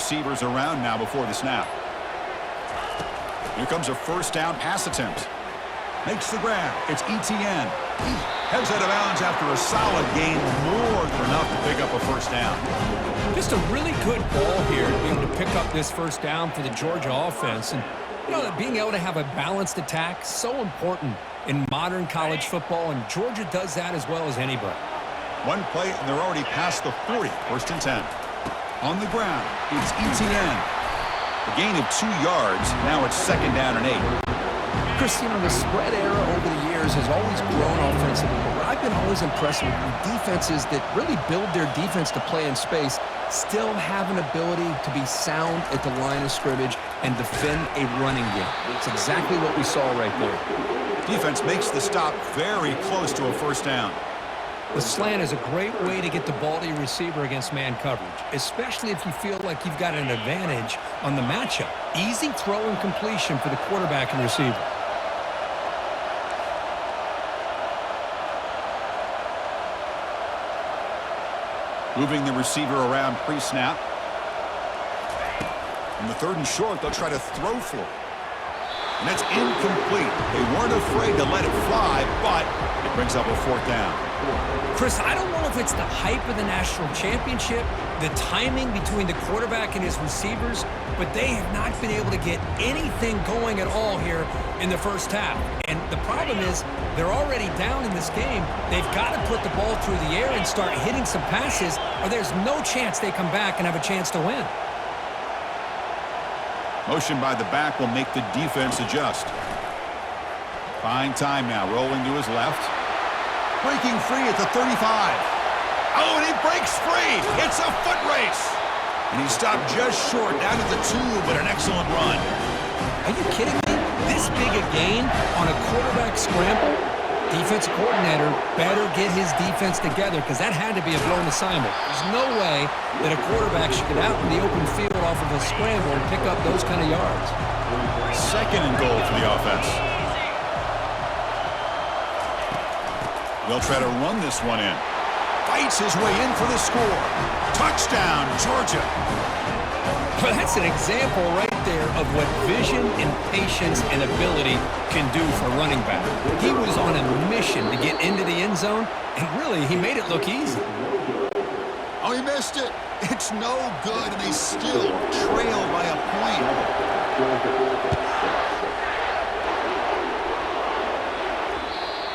receivers around now before the snap. Here comes a first down pass attempt. Makes the grab. It's Etienne. Heads out of bounds after a solid gain, more than enough to pick up a first down. Just a really good ball here to be able to pick up this first down for the Georgia offense. And, you know, being able to have a balanced attack, so important in modern college football, and Georgia does that as well as anybody. One play, and they're already past the 40. First and 10. On the ground, it's Etienne. A gain of 2 yards. Now it's second down and 8. Chris, you know, the spread era over the years has always grown offensively, but what I've been always impressed with defenses that really build their defense to play in space still have an ability to be sound at the line of scrimmage and defend a running game. It's exactly what we saw right there. Defense makes the stop very close to a first down. The slant is a great way to get the ball to your receiver against man coverage, especially if you feel like you've got an advantage on the matchup. Easy throw and completion for the quarterback and receiver. Moving the receiver around pre-snap. On the 3rd and short, they'll try to throw for it. And that's incomplete. They weren't afraid to let it fly, but it brings up a 4th down. Chris, I don't know if it's the hype of the national championship, the timing between the quarterback and his receivers, but they have not been able to get anything going at all here in the first half. And the problem is they're already down in this game. They've got to put the ball through the air and start hitting some passes, or there's no chance they come back and have a chance to win. Motion by the back will make the defense adjust. Buying time now, rolling to his left. Breaking free at the 35. Oh, and he breaks free. It's a foot race. And he stopped just short down to the 2, but an excellent run. Are you kidding me? This big a gain on a quarterback scramble? Defensive coordinator better get his defense together because that had to be a blown assignment. There's no way that a quarterback should get out in the open field off of a scramble and pick up those kind of yards. Second and goal for the offense. They'll try to run this one in. Fights his way in for the score. Touchdown, Georgia. Well, that's an example right there of what vision and patience and ability can do for a running back. He was on a mission to get into the end zone, and really, he made it look easy. Oh, he missed it. It's no good, and they still trail by a point.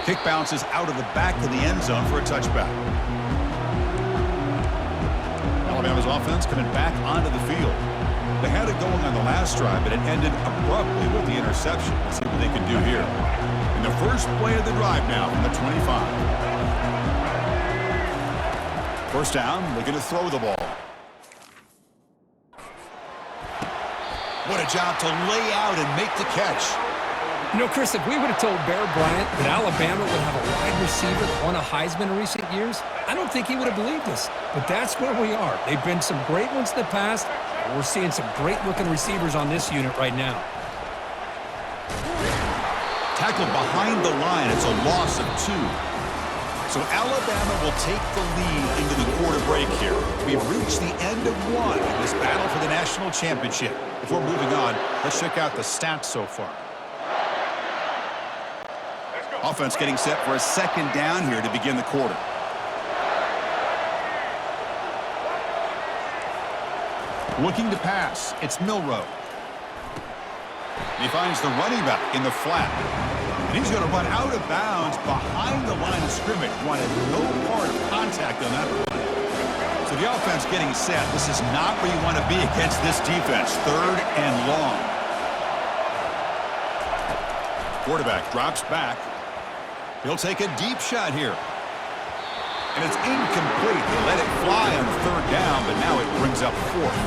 Kick bounces out of the back of the end zone for a touchback. Alabama's offense coming back onto the field. They had it going on the last drive, but it ended abruptly with the interception. Let's see what they can do here. In the first play of the drive now from the 25. First down, looking to throw the ball. What a job to lay out and make the catch. You know, Chris, if we would have told Bear Bryant that Alabama would have a wide receiver that won a Heisman in recent years, I don't think he would have believed us. But that's where we are. They've been some great ones in the past. We're seeing some great-looking receivers on this unit right now. Tackled behind the line. It's a loss of 2. So Alabama will take the lead into the quarter break here. We've reached the end of 1 in this battle for the national championship. Before moving on, let's check out the stats so far. Offense getting set for a second down here to begin the quarter. Looking to pass, it's Milroe. He finds the running back in the flat. And he's going to run out of bounds behind the line of scrimmage. Wanted no part of contact on that play. So the offense getting set. This is not where you want to be against this defense. 3rd and long. Quarterback drops back. He'll take a deep shot here. And it's incomplete. They let it fly on 3rd down, but now it brings up 4th.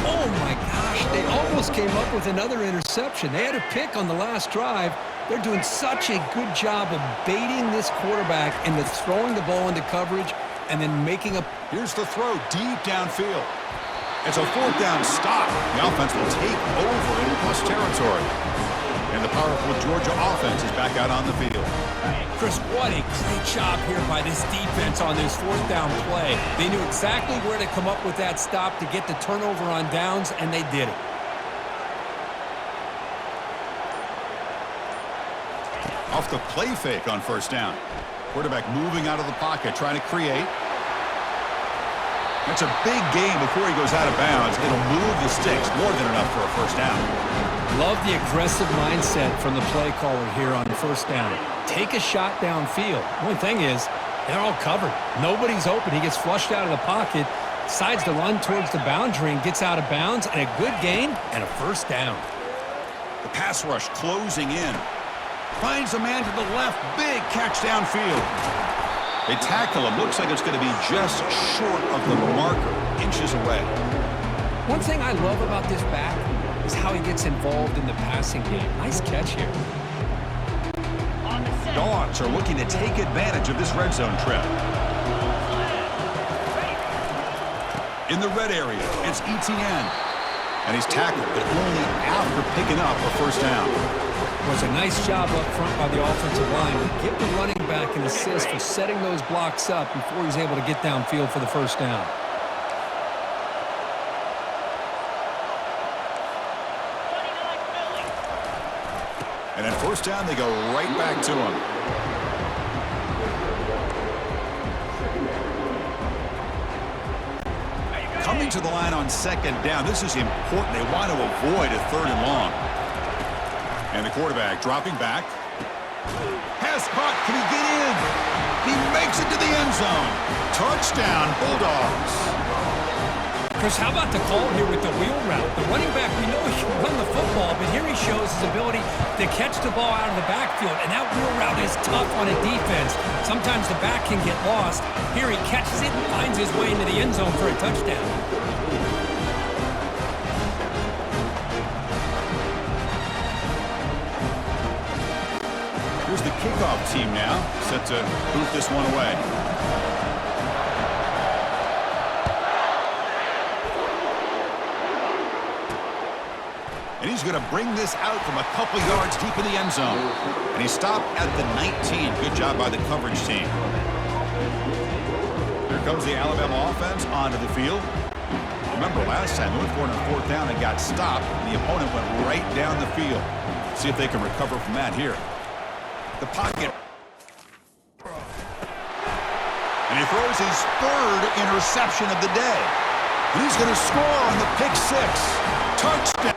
Oh, my gosh. They almost came up with another interception. They had a pick on the last drive. They're doing such a good job of baiting this quarterback into throwing the ball into coverage and then making a... Here's the throw deep downfield. It's a 4th down stop. The offense will take over in plus territory. And the powerful Georgia offense is back out on the field. Chris, what a great job here by this defense on this fourth down play. They knew exactly where to come up with that stop to get the turnover on downs, and they did it. Off the play fake on first down. Quarterback moving out of the pocket, trying to create. That's a big gain before he goes out of bounds. It'll move the sticks, more than enough for a first down. Love the aggressive mindset from the play caller here on first down. Take a shot downfield. Only thing is, they're all covered. Nobody's open. He gets flushed out of the pocket, decides to run towards the boundary and gets out of bounds, and a good gain and a first down. The pass rush closing in. Finds a man to the left. Big catch downfield. They tackle him. Looks like it's going to be just short of the marker, inches away. One thing I love about this back is how he gets involved in the passing game. Nice catch here. Dogs are looking to take advantage of this red zone trip. In the red area, it's ETN. And he's tackled, but only after picking up a first down. Was a nice job up front by the offensive line to give the running back an assist for setting those blocks up before he's able to get downfield for the first down. And then first down, they go right back to him. Coming to the line on second down. This is important. They want to avoid a third and long. And the quarterback dropping back. Pass caught. Can he get in? He makes it to the end zone. Touchdown, Bulldogs. Chris, how about the call here with the wheel route? The running back, we know he can run the football, but here he shows his ability to catch the ball out of the backfield, and that wheel route is tough on a defense. Sometimes the back can get lost. Here he catches it and finds his way into the end zone for a touchdown. Here's the kickoff team now, set to boot this one away. And he's going to bring this out from a couple yards deep in the end zone. And he stopped at the 19. Good job by the coverage team. Here comes the Alabama offense onto the field. Remember last time, they went for it on fourth down and got stopped. And the opponent went right down the field. See if they can recover from that here. The pocket. And he throws his third interception of the day. And he's going to score on the pick six. Touchdown.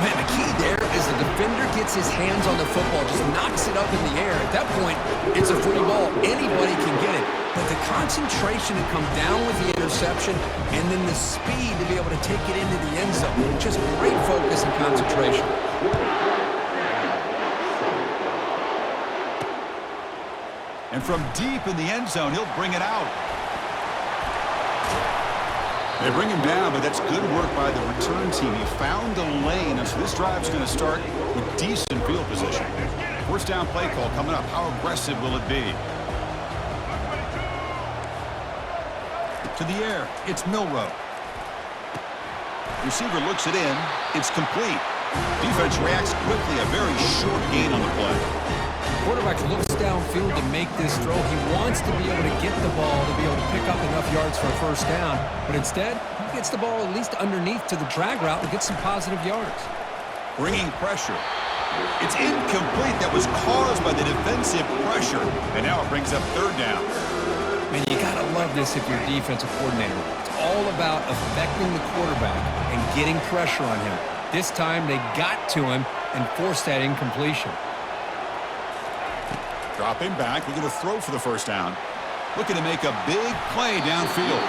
Man, the key there is the defender gets his hands on the football, just knocks it up in the air. At that point, it's a free ball. Anybody can get it. But the concentration to come down with the interception and then the speed to be able to take it into the end zone. Just great focus and concentration. And from deep in the end zone, he'll bring it out. They bring him down, but that's good work by the return team. He found the lane, and so this drive's going to start with decent field position. First down play call coming up. How aggressive will it be? To the air, it's Milroe. Receiver looks it in. It's complete. Defense reacts quickly. A very short gain on the play. Quarterback looks downfield to make this throw. He wants to be able to get the ball to be able to pick up enough yards for a first down. But instead, he gets the ball at least underneath to the drag route and gets some positive yards. Bringing pressure. It's incomplete. That was caused by the defensive pressure. And now it brings up third down. Man, you got to love this if you're a defensive coordinator. It's all about affecting the quarterback and getting pressure on him. This time, they got to him and forced that incompletion. Dropping back, looking to throw for the first down. Looking to make a big play downfield.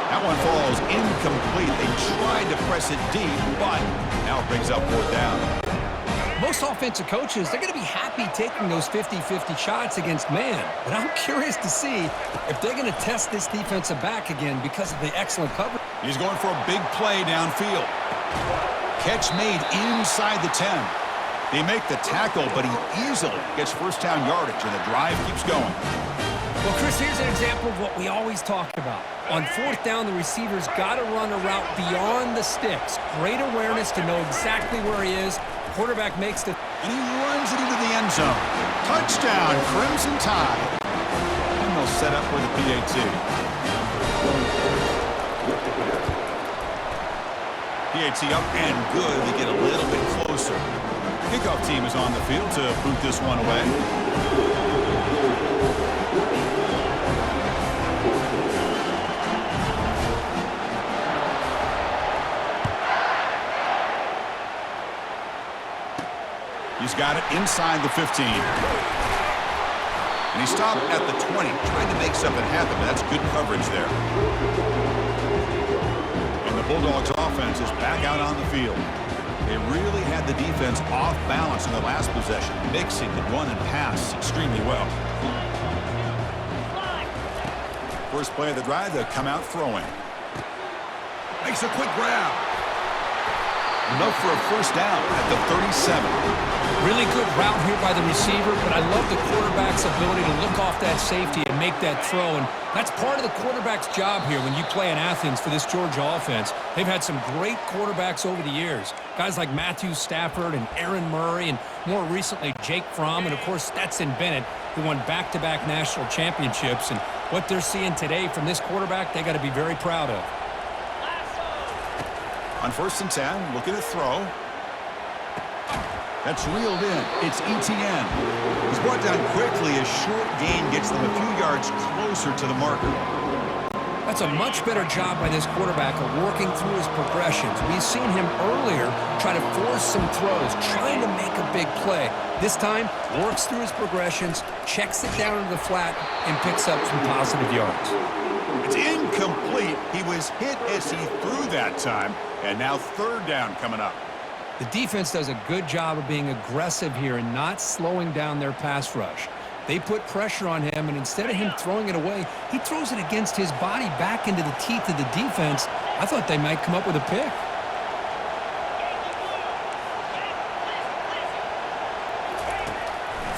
That one falls incomplete. They tried to press it deep, but now it brings up fourth down. Most offensive coaches, they're going to be happy taking those 50-50 shots against man. But I'm curious to see if they're going to test this defensive back again because of the excellent coverage. He's going for a big play downfield. Catch made inside the 10. They make the tackle, but he easily gets first down yardage, and the drive keeps going. Well, Chris, here's an example of what we always talk about. On fourth down, the receiver's got to run a route beyond the sticks. Great awareness to know exactly where he is. Quarterback makes the... And he runs it into the end zone. Touchdown, Crimson Tide. And they'll set up for the PAT. PAT up and good. They get a little bit closer. Kickoff team is on the field to boot this one away. He's got it inside the 15. And he stopped at the 20, trying to make something happen, but that's good coverage there. And the Bulldogs offense is back out on the field. They really had the defense off balance in the last possession, mixing the run and pass extremely well. First play of the drive, they come out throwing. Makes a quick grab. Enough for a first down at the 37. Really good route here by the receiver, but I love the quarterback's ability to look off that safety and make that throw. And that's part of the quarterback's job here when you play in Athens for this Georgia offense. They've had some great quarterbacks over the years. Guys like Matthew Stafford and Aaron Murray, and more recently Jake Fromm, and of course Stetson Bennett, who won back-to-back national championships. And what they're seeing today from this quarterback, they got to be very proud of. On first and 10, looking to throw. That's reeled in. It's Etienne. He's brought down quickly. A short gain gets them a few yards closer to the marker. That's a much better job by this quarterback of working through his progressions. We've seen him earlier try to force some throws, trying to make a big play. This time, works through his progressions, checks it down into the flat, and picks up some positive yards. It's incomplete. He was hit as he threw that time, and now third down coming up. The defense does a good job of being aggressive here and not slowing down their pass rush. They put pressure on him, and instead of him throwing it away, he throws it against his body back into the teeth of the defense. I thought they might come up with a pick.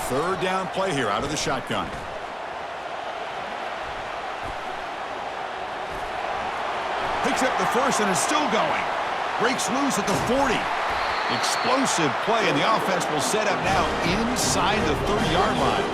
Third down play here out of the shotgun. Picks up the first and is still going. Breaks loose at the 40. Explosive play, and the offense will set up now inside the 30-yard line.